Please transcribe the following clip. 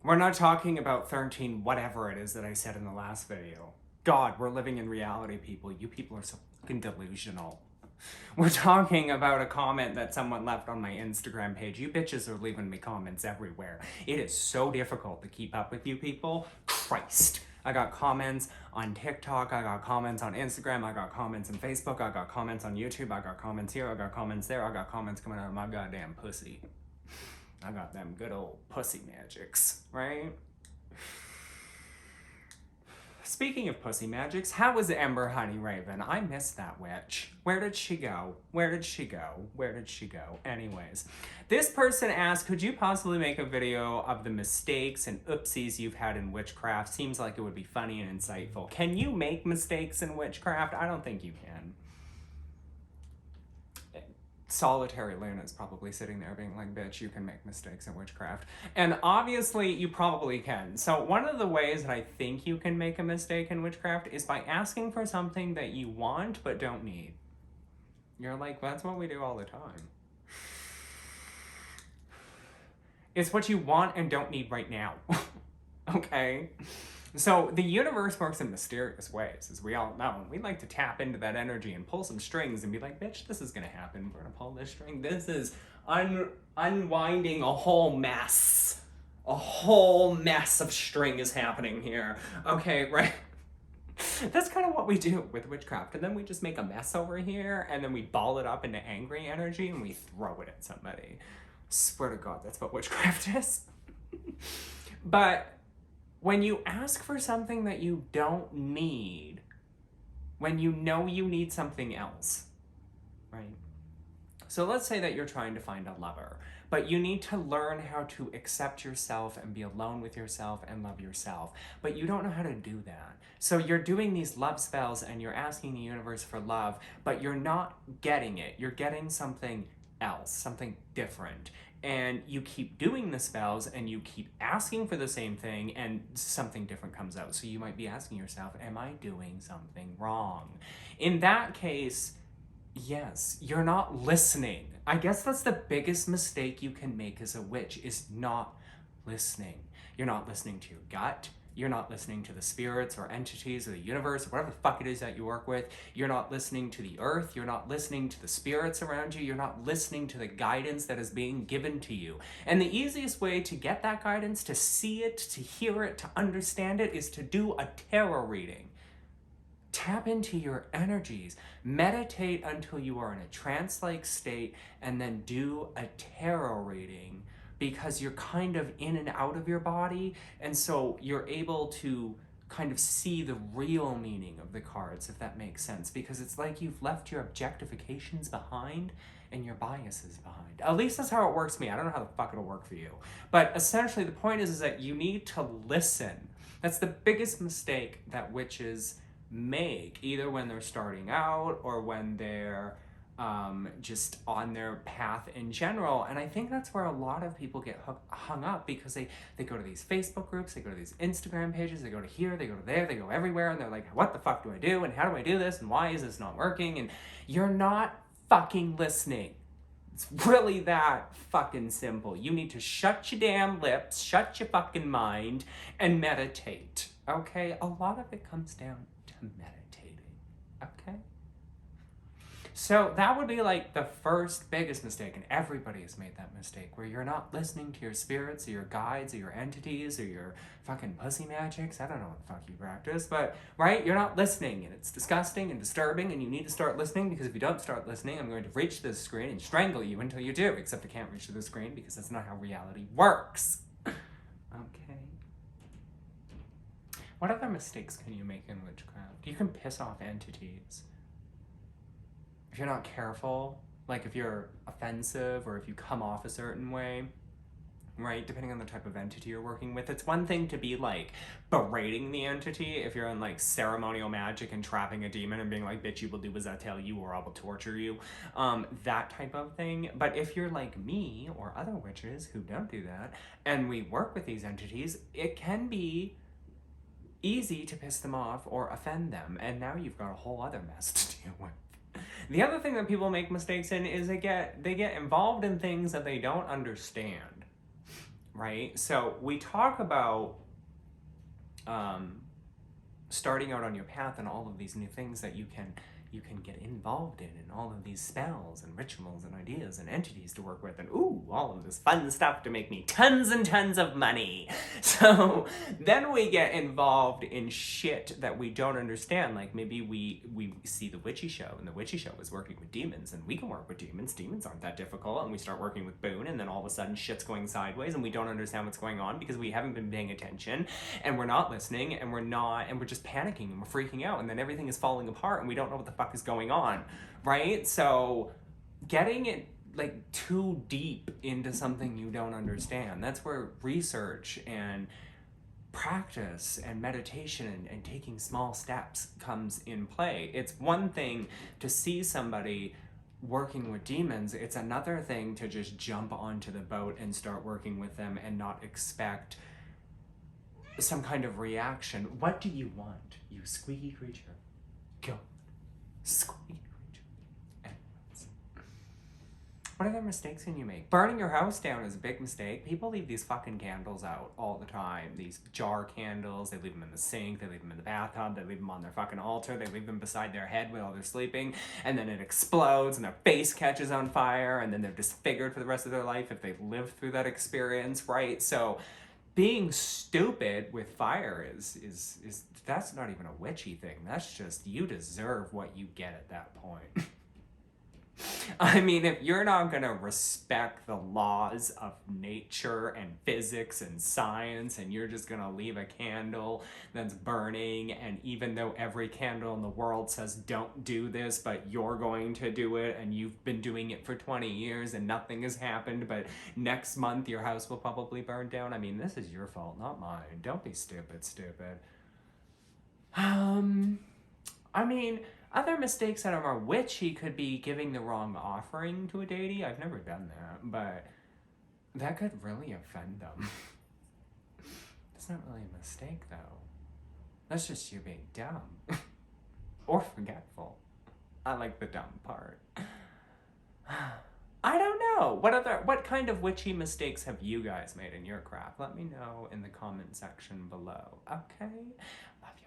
We're not talking about 13, whatever it is that I said in the last video. God, we're living in reality, people. You people are so fucking delusional. We're talking about a comment that someone left on my Instagram page. You bitches are leaving me comments everywhere. It is so difficult to keep up with you people. Christ. I got comments on TikTok, I got comments on Instagram, I got comments on Facebook, I got comments on YouTube, I got comments here, I got comments there, I got comments coming out of my goddamn pussy. I got them good old pussy magics, right? Speaking of pussy magics, how was Ember Honey Raven? I missed that witch. Where did she go? Where did she go? Where did she go? Anyways, this person asked, could you possibly make a video of the mistakes and oopsies you've had in witchcraft? Seems like it would be funny and insightful. Can you make mistakes in witchcraft? I don't think you can. Solitary Luna's probably sitting there being like, bitch, you can make mistakes in witchcraft. And obviously you probably can. So one of the ways that I think you can make a mistake in witchcraft is by asking for something that you want but don't need. You're like, that's what we do all the time. It's what you want and don't need right now. Okay? So the universe works in mysterious ways, as we all know. We like to tap into that energy and pull some strings and be like, bitch, this is gonna happen. We're gonna pull this string. This is unwinding a whole mess. A whole mess of string is happening here. Okay, right? That's kind of what we do with witchcraft. And then we just make a mess over here, and then we ball it up into angry energy, and we throw it at somebody. Swear to God, that's what witchcraft is. But when you ask for something that you don't need, when you know you need something else, right? So let's say that you're trying to find a lover, but you need to learn how to accept yourself and be alone with yourself and love yourself, but you don't know how to do that. So you're doing these love spells and you're asking the universe for love, but you're not getting it. You're getting something else, something different. And you keep doing the spells and you keep asking for the same thing and something different comes out. So you might be asking yourself, am I doing something wrong? In that case, yes, you're not listening. I guess that's the biggest mistake you can make as a witch, is not listening. You're not listening to your gut. You're not listening to the spirits or entities or the universe or whatever the fuck it is that you work with. You're not listening to the earth. You're not listening to the spirits around you. You're not listening to the guidance that is being given to you. And the easiest way to get that guidance, to see it, to hear it, to understand it, is to do a tarot reading. Tap into your energies. Meditate until you are in a trance-like state, and then do a tarot reading, because you're kind of in and out of your body, and so you're able to kind of see the real meaning of the cards, if that makes sense, because it's like you've left your objectifications behind and your biases behind. At least that's how it works for me. I don't know how the fuck it'll work for you. But essentially the point is that you need to listen. That's the biggest mistake that witches make, either when they're starting out or when they're just on their path in general. And I think that's where a lot of people get hung up, because they go to these Facebook groups, they go to these Instagram pages, they go to here, they go to there, they go everywhere, and they're like, what the fuck do I do? And how do I do this? And why is this not working? And you're not fucking listening. It's really that fucking simple. You need to shut your damn lips, shut your fucking mind, and meditate. Okay? A lot of it comes down to meditating. Okay? So that would be like the first biggest mistake, and everybody has made that mistake, where you're not listening to your spirits or your guides or your entities or your fucking pussy magics. I don't know what the fuck you practice, but right? You're not listening, and it's disgusting and disturbing, and you need to start listening, because if you don't start listening, I'm going to reach this screen and strangle you until you do, except I can't reach to the screen because that's not how reality works. Okay. What other mistakes can you make in witchcraft? You can piss off entities. If you're not careful, like if you're offensive or if you come off a certain way, right, depending on the type of entity you're working with, it's one thing to be like berating the entity if you're in like ceremonial magic and trapping a demon and being like, bitch, you will do as I tell you or I will torture you, that type of thing. But if you're like me or other witches who don't do that, and we work with these entities, it can be easy to piss them off or offend them, and now you've got a whole other mess to deal with. The other thing that people make mistakes in is they get involved in things that they don't understand. right? So we talk about um, starting out on your path and all of these new things that you can get involved in, and all of these spells and rituals and ideas and entities to work with, and ooh, all of this fun stuff to make me tons and tons of money. So then we get involved in shit that we don't understand. Like maybe we see the witchy show, and the witchy show is working with demons, and we can work with demons. Demons aren't that difficult, and we start working with Boone, and then all of a sudden shit's going sideways, and we don't understand what's going on because we haven't been paying attention, and we're not listening, and we're just panicking, and we're freaking out, and then everything is falling apart, and we don't know what the fuck is going on, right? So getting it like too deep into something you don't understand, that's where research and practice and meditation and taking small steps comes in play. It's one thing to see somebody working with demons, it's another thing to just jump onto the boat and start working with them and not expect some kind of reaction. What do you want, you squeaky creature? Go. Squeaky creature. Anyways. What other mistakes can you make? Burning your house down is a big mistake. People leave these fucking candles out all the time. These jar candles, they leave them in the sink, they leave them in the bathtub, they leave them on their fucking altar, they leave them beside their head while they're sleeping, and then it explodes and their face catches on fire, and then they're disfigured for the rest of their life if they've lived through that experience, right? So being stupid with fire is that's not even a witchy thing. That's just, you deserve what you get at that point. I mean, if you're not gonna respect the laws of nature and physics and science, and you're just gonna leave a candle that's burning, and even though every candle in the world says don't do this, but you're going to do it, and you've been doing it for 20 years and nothing has happened, but next month your house will probably burn down. I mean, this is your fault, not mine. Don't be stupid. I mean, other mistakes that are witchy could be giving the wrong offering to a deity. I've never done that, but that could really offend them. That's not really a mistake, though. That's just you being dumb. Or forgetful. I like the dumb part. I don't know. What kind of witchy mistakes have you guys made in your craft? Let me know in the comment section below. Okay? Love